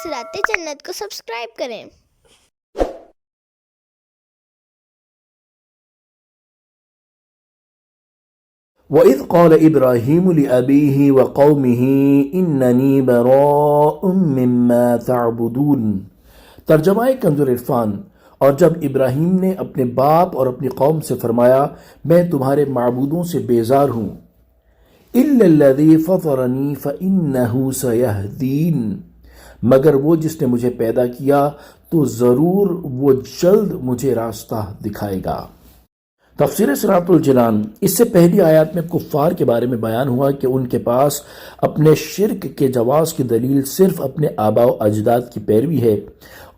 صراط جنت کو سبسکرائب کریں۔ وَإِذْ قَالَ إِبْرَاهِيمُ لِأَبِيهِ وَقَوْمِهِ إِنَّنِي بَرَاءٌ مِّمَّا تَعْبُدُونَ۔ ترجمہ کنز العرفان۔ اور جب ابراہیم نے اپنے باپ اور اپنی قوم سے فرمایا میں تمہارے معبودوں سے بیزار ہوں، إِلَّا الَّذِي فَطَرَنِي فَإِنَّهُ سَيَهْدِينِ، مگر وہ جس نے مجھے پیدا کیا تو ضرور وہ جلد مجھے راستہ دکھائے گا۔ تفسیر صراط الجنان۔ اس سے پہلی آیات میں کفار کے بارے میں بیان ہوا کہ ان کے پاس اپنے شرک کے جواز کی دلیل صرف اپنے آباء و اجداد کی پیروی ہے،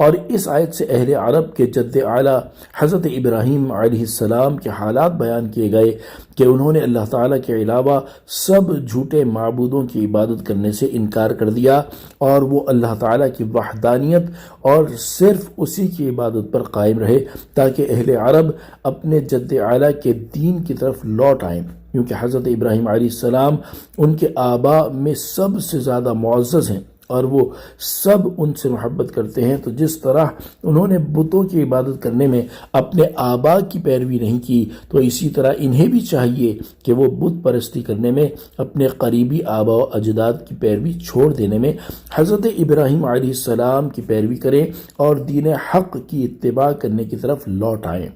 اور اس آیت سے اہل عرب کے جد اعلیٰ حضرت ابراہیم علیہ السلام کے حالات بیان کیے گئے کہ انہوں نے اللہ تعالیٰ کے علاوہ سب جھوٹے معبودوں کی عبادت کرنے سے انکار کر دیا، اور وہ اللہ تعالیٰ کی وحدانیت اور صرف اسی کی عبادت پر قائم رہے تاکہ اہل عرب اپنے جد اعلیٰ کے دین کی طرف لوٹ آئیں، کیونکہ حضرت ابراہیم علیہ السلام ان کے آباء میں سب سے زیادہ معزز ہیں اور وہ سب ان سے محبت کرتے ہیں۔ تو جس طرح انہوں نے بتوں کی عبادت کرنے میں اپنے آباء کی پیروی نہیں کی، تو اسی طرح انہیں بھی چاہیے کہ وہ بت پرستی کرنے میں اپنے قریبی آباء و اجداد کی پیروی چھوڑ دینے میں حضرت ابراہیم علیہ السلام کی پیروی کریں اور دین حق کی اتباع کرنے کی طرف لوٹ آئیں۔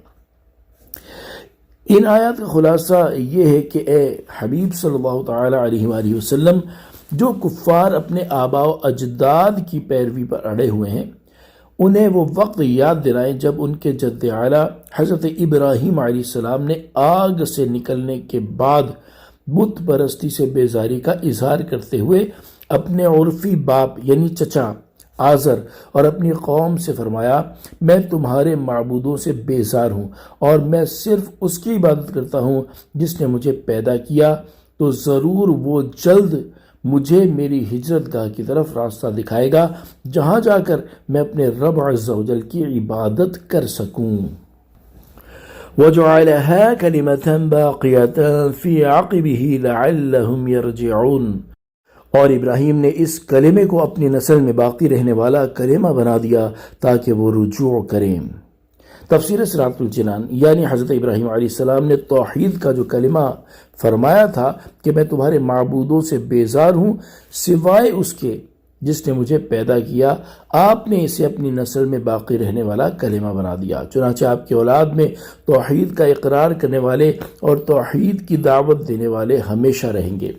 ان آیات کا خلاصہ یہ ہے کہ اے حبیب صلی اللہ تعالی علیہ وآلہ وسلم، جو کفار اپنے آباء و اجداد کی پیروی پر اڑے ہوئے ہیں انہیں وہ وقت یاد دلائیں جب ان کے جد اعلیٰ حضرت ابراہیم علیہ السلام نے آگ سے نکلنے کے بعد بت پرستی سے بیزاری کا اظہار کرتے ہوئے اپنے عرفی باپ یعنی چچا آزر اور اپنی قوم سے فرمایا میں تمہارے معبودوں سے بیزار ہوں اور میں صرف اس کی عبادت کرتا ہوں جس نے مجھے پیدا کیا، تو ضرور وہ جلد مجھے میری ہجرت گاہ کی طرف راستہ دکھائے گا جہاں جا کر میں اپنے رب عز و جل کی عبادت کر سکوں۔ وَجَعَلَهَا كَلِمَةً بَاقِيَةً فِي عَقِبِهِ لَعَلَّهُمْ يَرْجِعُونَ، اور ابراہیم نے اس کلمے کو اپنی نسل میں باقی رہنے والا کلمہ بنا دیا تاکہ وہ رجوع کریں۔ تفسیر صراط الجنان۔ یعنی حضرت ابراہیم علیہ السلام نے توحید کا جو کلمہ فرمایا تھا کہ میں تمہارے معبودوں سے بیزار ہوں سوائے اس کے جس نے مجھے پیدا کیا، آپ نے اسے اپنی نسل میں باقی رہنے والا کلمہ بنا دیا، چنانچہ آپ کی اولاد میں توحید کا اقرار کرنے والے اور توحید کی دعوت دینے والے ہمیشہ رہیں گے۔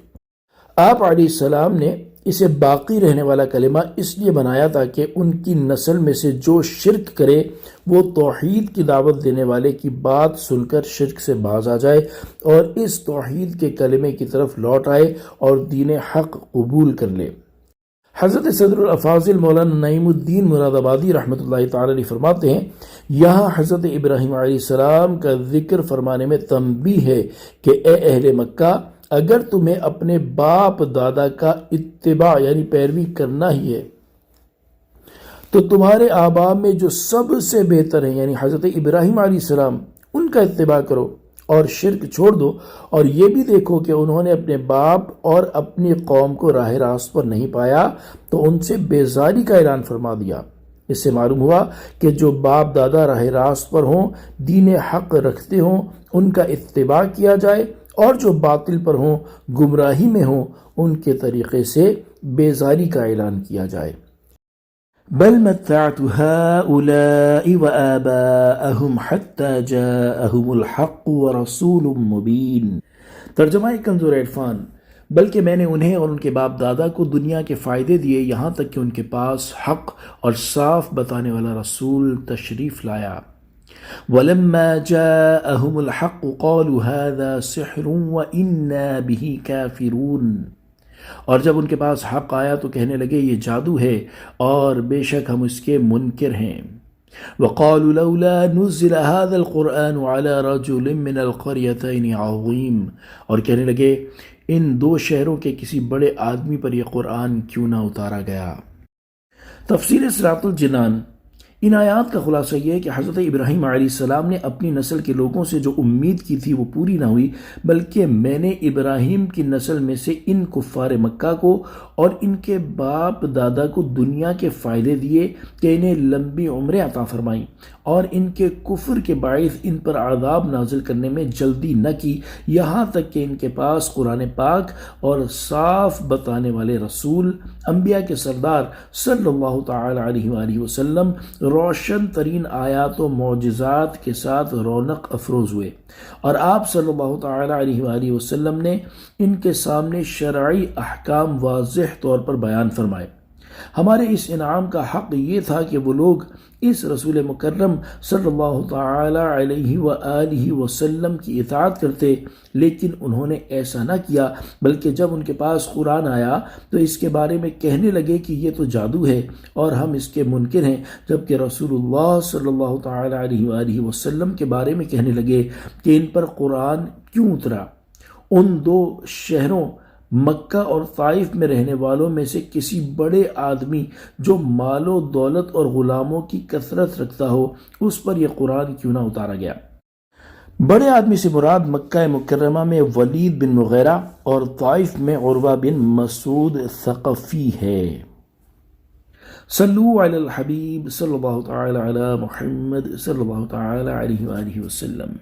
آپ علیہ السلام نے اسے باقی رہنے والا کلمہ اس لیے بنایا تاکہ ان کی نسل میں سے جو شرک کرے وہ توحید کی دعوت دینے والے کی بات سن کر شرک سے باز آ جائے اور اس توحید کے کلمے کی طرف لوٹ آئے اور دین حق قبول کر لے۔ حضرت صدر الافاضل مولانا نعیم الدین مراد آبادی رحمۃ اللہ تعالی علیہ فرماتے ہیں یہاں حضرت ابراہیم علیہ السلام کا ذکر فرمانے میں تنبیہ ہے کہ اے اہل مکہ، اگر تمہیں اپنے باپ دادا کا اتباع یعنی پیروی کرنا ہی ہے تو تمہارے آباء میں جو سب سے بہتر ہیں یعنی حضرت ابراہیم علیہ السلام ان کا اتباع کرو اور شرک چھوڑ دو، اور یہ بھی دیکھو کہ انہوں نے اپنے باپ اور اپنی قوم کو راہ راست پر نہیں پایا تو ان سے بیزاری کا اعلان فرما دیا۔ اس سے معلوم ہوا کہ جو باپ دادا راہ راست پر ہوں، دین حق رکھتے ہوں، ان کا اتباع کیا جائے، اور جو باطل پر ہوں، گمراہی میں ہوں، ان کے طریقے سے بیزاری کا اعلان کیا جائے۔ بل متعت هؤلاء وآباءهم حتى جاءهم الحق ورسول مبين۔ ترجمہ کنز العرفان۔ بلکہ میں نے انہیں اور ان کے باپ دادا کو دنیا کے فائدے دیے یہاں تک کہ ان کے پاس حق اور صاف بتانے والا رسول تشریف لایا۔ وَلَمَّا جَاءَهُمُ الْحَقُّ قَالُوا هَذَا سِحْرٌ وَإِنَّا بِهِ كَافِرُونَ، اور جب ان کے پاس حق آیا تو کہنے لگے یہ جادو ہے اور بے شک ہم اس کے منکر ہیں۔ وَقَالُوا لَوْلَا نُزِّلَ هَذَا الْقُرْآنُ عَلَى رَجُلٍ مِّنَ الْقَرْيَتَيْنِ عَظِيمٍ، اور کہنے لگے ان دو شہروں کے کسی بڑے آدمی پر یہ قرآن کیوں نہ اتارا گیا۔ تفسیر صراط الجنان۔ ان آیات کا خلاصہ یہ ہے کہ حضرت ابراہیم علیہ السلام نے اپنی نسل کے لوگوں سے جو امید کی تھی وہ پوری نہ ہوئی، بلکہ میں نے ابراہیم کی نسل میں سے ان کفار مکہ کو اور ان کے باپ دادا کو دنیا کے فائدے دیے کہ انہیں لمبی عمریں عطا فرمائیں، اور ان کے کفر کے باعث ان پر عذاب نازل کرنے میں جلدی نہ کی، یہاں تک کہ ان کے پاس قرآن پاک اور صاف بتانے والے رسول، انبیاء کے سردار صلی اللہ تعالی علیہ وآلہ وسلم روشن ترین آیات و معجزات کے ساتھ رونق افروز ہوئے، اور آپ صلی اللہ تعالی علیہ وآلہ وسلم نے ان کے سامنے شرعی احکام واضح طور پر بیان فرمائے۔ ہمارے اس انعام کا حق یہ تھا کہ وہ لوگ اس رسول مکرم صلی اللہ تعالی علیہ وآلہ وسلم کی اطاعت کرتے، لیکن انہوں نے ایسا نہ کیا، بلکہ جب ان کے پاس قرآن آیا تو اس کے بارے میں کہنے لگے کہ یہ تو جادو ہے اور ہم اس کے منکر ہیں، جبکہ رسول اللہ صلی اللہ تعالی علیہ وآلہ وسلم کے بارے میں کہنے لگے کہ ان پر قرآن کیوں اترا۔ ان دو شہروں مکہ اور طائف میں رہنے والوں میں سے کسی بڑے آدمی جو مال و دولت اور غلاموں کی کثرت رکھتا ہو، اس پر یہ قرآن کیوں نہ اتارا گیا۔ بڑے آدمی سے مراد مکہ مکرمہ میں ولید بن مغیرہ اور طائف میں عروہ بن مسعود ثقفی ہے۔ صلو علی الحبیب صلی اللہ تعالی علی محمد صلی اللہ تعالی علیہ وآلہ وسلم۔